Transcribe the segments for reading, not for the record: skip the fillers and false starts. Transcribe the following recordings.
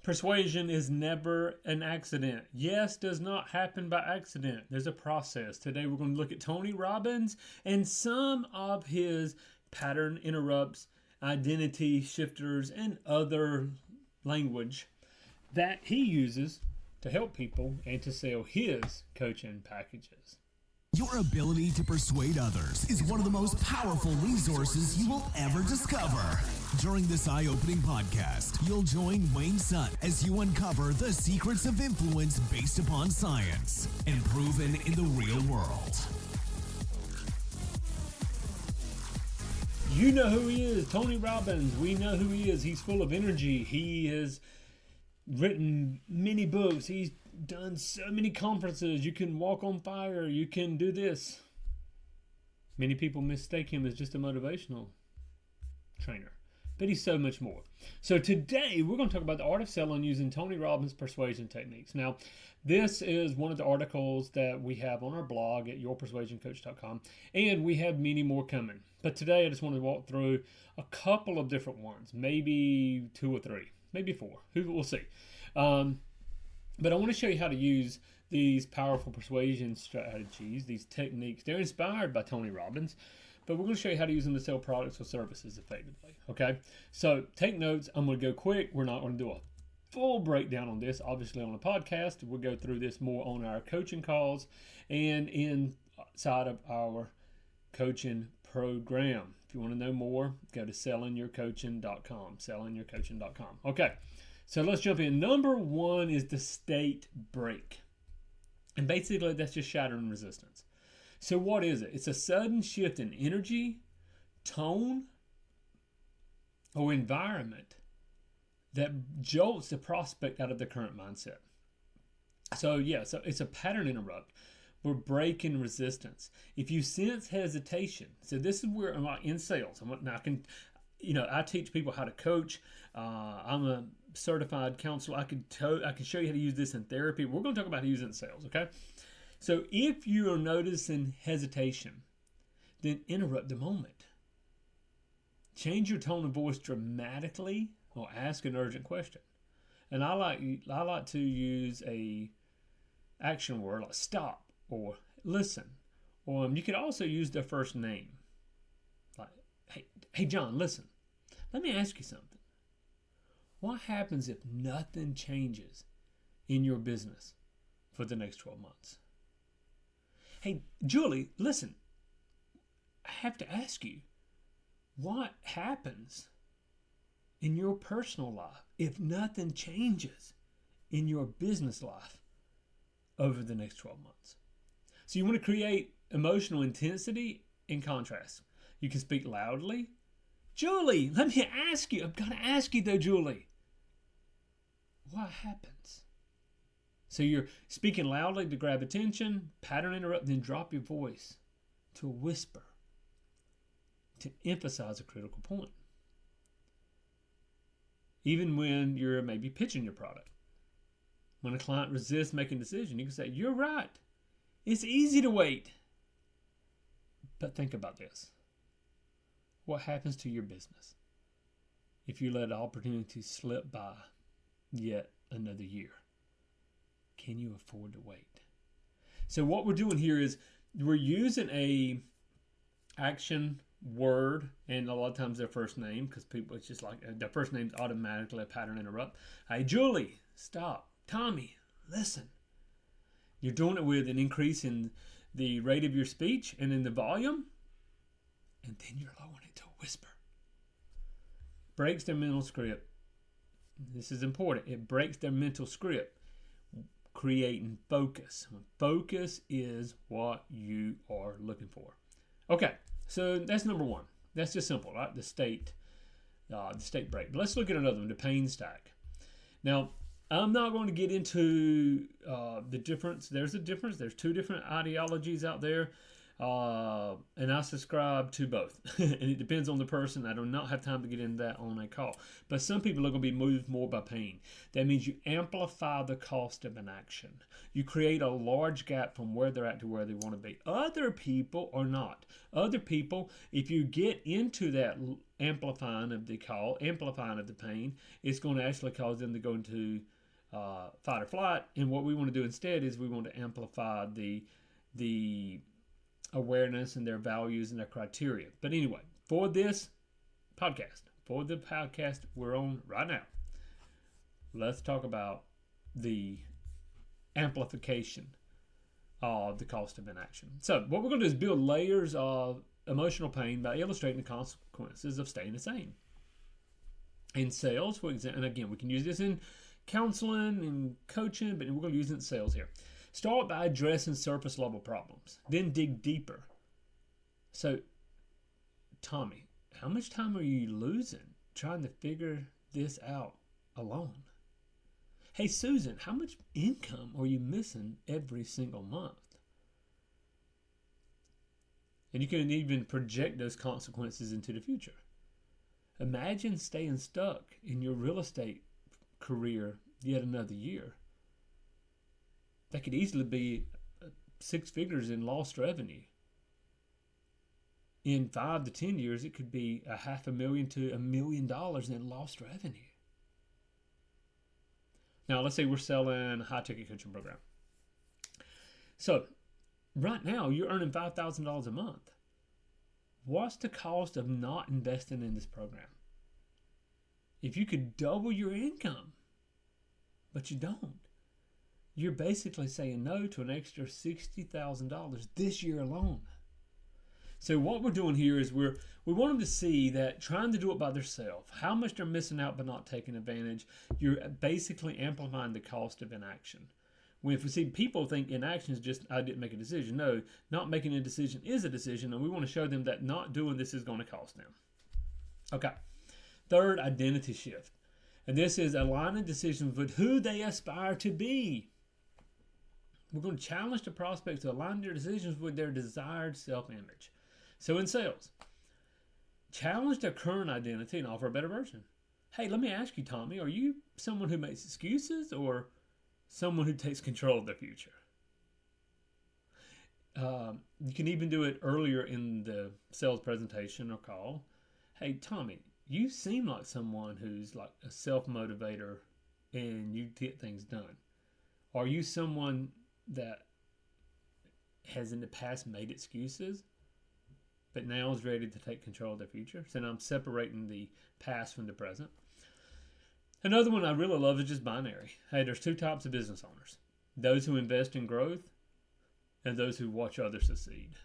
Persuasion is never an accident. Yes does not happen by accident. There's a process. Today we're going to look at Tony Robbins and some of his pattern interrupts, identity shifters, and other language that he uses to help people and to sell his coaching packages. Your ability to persuade others is one of the most powerful resources you will ever discover. During this eye-opening podcast, you'll join Wayne Sun as you uncover the secrets of influence based upon science and proven in the real world. You know who he is, Tony Robbins. We know who he is. He's full of energy. He has written many books. He's done so many conferences. You can walk on fire. You can do this. Many people mistake him as just a motivational trainer, but he's so much more. So today we're going to talk about the art of selling using Tony Robbins persuasion techniques. Now, this is one of the articles that we have on our blog at yourpersuasioncoach.com, and we have many more coming. But today I just want to walk through a couple of different ones, maybe 2 or 3, maybe 4. We'll see. But I want to show you how to use these powerful persuasion strategies, these techniques. They're inspired by Tony Robbins, but we're going to show you how to use them to sell products or services effectively. Okay? So take notes. I'm going to go quick. We're not going to do a full breakdown on this, obviously, on a podcast. We'll go through this more on our coaching calls and inside of our coaching program. If you want to know more, go to sellingyourcoaching.com. Sellingyourcoaching.com. Okay. So let's jump in. Number 1 is the state break. And basically that's just shattering resistance. So what is it? It's a sudden shift in energy, tone, or environment that jolts the prospect out of the current mindset. So it's a pattern interrupt. We're breaking resistance. If you sense hesitation, so this is where I'm like in sales. I teach people how to coach. I'm a certified counselor. I can show you how to use this in therapy. We're going to talk about how to use it in sales, okay? So if you are noticing hesitation, then interrupt the moment. Change your tone of voice dramatically or ask an urgent question. And I like to use a action word like stop or listen. Or you could also use their first name. Like, hey John, listen. Let me ask you something. What happens if nothing changes in your business for the next 12 months? Hey, Julie, listen. I have to ask you, what happens in your personal life if nothing changes in your business life over the next 12 months? So you want to create emotional intensity and contrast. You can speak loudly. Julie, let me ask you. I've got to ask you though, Julie. What happens? So you're speaking loudly to grab attention, pattern interrupt, then drop your voice to a whisper to emphasize a critical point. Even when you're maybe pitching your product. When a client resists making a decision, you can say, you're right. It's easy to wait. But think about this. What happens to your business if you let opportunities slip by yet another year? Can you afford to wait? So what we're doing here is we're using a action word, and a lot of times their first name, because people, it's just like their first name's automatically a pattern interrupt. Hey, Julie, stop. Tommy, listen. You're doing it with an increase in the rate of your speech and in the volume, and then you're lowering it to a whisper. Breaks their mental script. This is important. It breaks their mental script, creating focus. Focus is what you are looking for. Okay, so that's number 1. That's just simple, right? The state break. But let's look at another one, the pain stack. Now, I'm not going to get into the difference. There's a difference. There's 2 different ideologies out there. And I subscribe to both. And it depends on the person. I do not have time to get into that on a call. But some people are going to be moved more by pain. That means you amplify the cost of inaction. You create a large gap from where they're at to where they want to be. Other people are not. Other people, if you get into that amplifying of the pain, it's going to actually cause them to go into fight or flight. And what we want to do instead is we want to amplify the awareness and their values and their criteria. But anyway, for the podcast we're on right now, let's talk about the amplification of the cost of inaction. So what we're going to do is build layers of emotional pain by illustrating the consequences of staying the same. In sales, for example, and again, we can use this in counseling and coaching, but we're going to use it in sales here. Start by addressing surface level problems, then dig deeper. So, Tommy, how much time are you losing trying to figure this out alone? Hey, Susan, how much income are you missing every single month? And you can even project those consequences into the future. Imagine staying stuck in your real estate career yet another year. That could easily be 6 figures in lost revenue. In 5 to 10 years, it could be $500,000 to $1 million in lost revenue. Now, let's say we're selling a high-ticket coaching program. So, right now, you're earning $5,000 a month. What's the cost of not investing in this program? If you could double your income, but you don't, you're basically saying no to an extra $60,000 this year alone. So what we're doing here is we want them to see that trying to do it by themselves, how much they're missing out by not taking advantage, you're basically amplifying the cost of inaction. When if we see people think inaction is just, I didn't make a decision. No, not making a decision is a decision, and we want to show them that not doing this is going to cost them. Okay. Third, identity shift. And this is aligning decisions with who they aspire to be. We're going to challenge the prospect to align their decisions with their desired self-image. So in sales, challenge their current identity and offer a better version. Hey, let me ask you, Tommy, are you someone who makes excuses or someone who takes control of their future? You can even do it earlier in the sales presentation or call. Hey, Tommy, you seem like someone who's like a self-motivator and you get things done. Are you someone that has in the past made excuses, but now is ready to take control of their future? So now I'm separating the past from the present. Another one I really love is just binary. Hey, there's 2 types of business owners. Those who invest in growth and those who watch others succeed.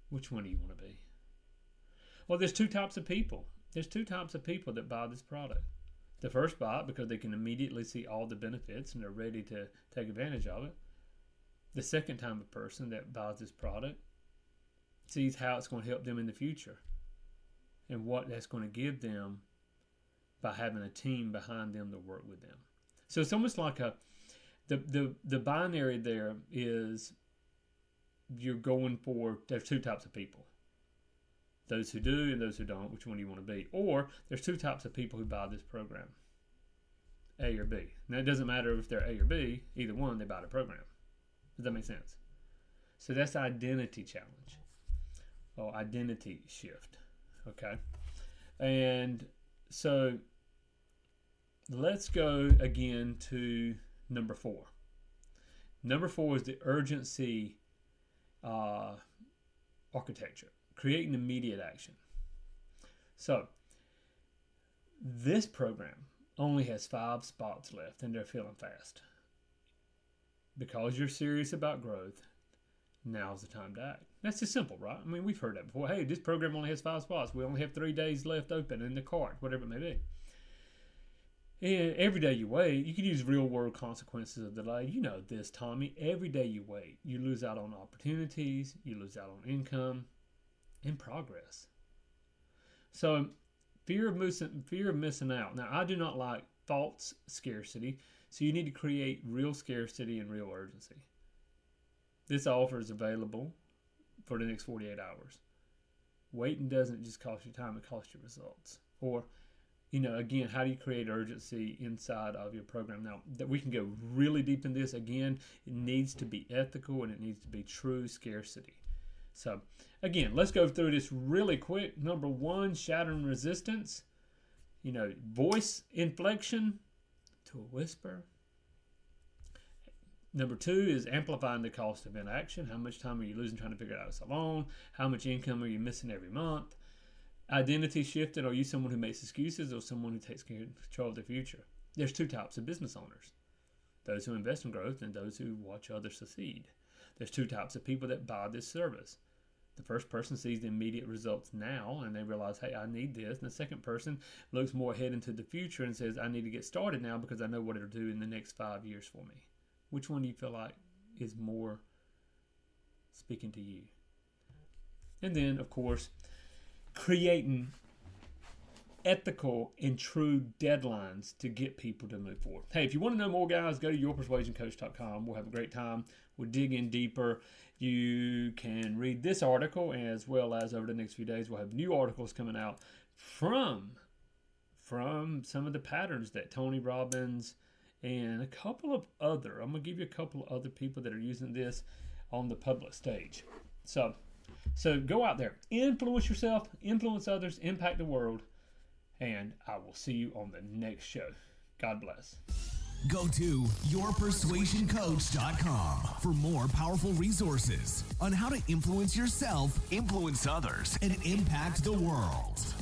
Which one do you want to be? Well, there's 2 types of people. There's 2 types of people that buy this product. The first buy it because they can immediately see all the benefits and they're ready to take advantage of it. The second type of person that buys this product sees how it's going to help them in the future and what that's going to give them by having a team behind them to work with them. So it's almost like the binary there is you're going for, there's 2 types of people. Those who do and those who don't, which one do you want to be? Or there's 2 types of people who buy this program, A or B. Now it doesn't matter if they're A or B, either one, they buy the program. Does that make sense? So that's identity challenge or identity shift, okay? And so let's go again to number 4. Number 4 is the urgency architecture. Creating immediate action. So, this program only has 5 spots left and they're filling fast. Because you're serious about growth, now's the time to act. That's just simple, right? I mean, we've heard that before. Hey, this program only has 5 spots. We only have 3 days left open in the cart, whatever it may be. And every day you wait, you can use real world consequences of delay. You know this, Tommy. Every day you wait, you lose out on opportunities, you lose out on income, and progress. So fear of missing out. Now, I do not like false scarcity, so you need to create real scarcity and real urgency. This offer is available for the next 48 hours. Waiting doesn't just cost you time, it costs you results. Or, again, how do you create urgency inside of your program? Now, that we can go really deep in this. Again, it needs to be ethical and it needs to be true scarcity. So, again, let's go through this really quick. Number 1, shattering resistance. Voice inflection to a whisper. Number 2 is amplifying the cost of inaction. How much time are you losing trying to figure it out alone? How much income are you missing every month? Identity shifted. Are you someone who makes excuses or someone who takes control of the future? There's 2 types of business owners. Those who invest in growth and those who watch others succeed. There's 2 types of people that buy this service. The first person sees the immediate results now and they realize, hey, I need this. And the second person looks more ahead into the future and says, I need to get started now because I know what it'll do in the next 5 years for me. Which one do you feel like is more speaking to you? And then, of course, creating ethical and true deadlines to get people to move forward. Hey, if you want to know more, guys, go to yourpersuasioncoach.com. We'll have a great time. We'll dig in deeper. You can read this article as well as over the next few days, we'll have new articles coming out from some of the patterns that Tony Robbins and a couple of other, I'm going to give you a couple of other people that are using this on the public stage. So go out there, influence yourself, influence others, impact the world, and I will see you on the next show. God bless. Go to yourpersuasioncoach.com for more powerful resources on how to influence yourself, influence others, and impact the world.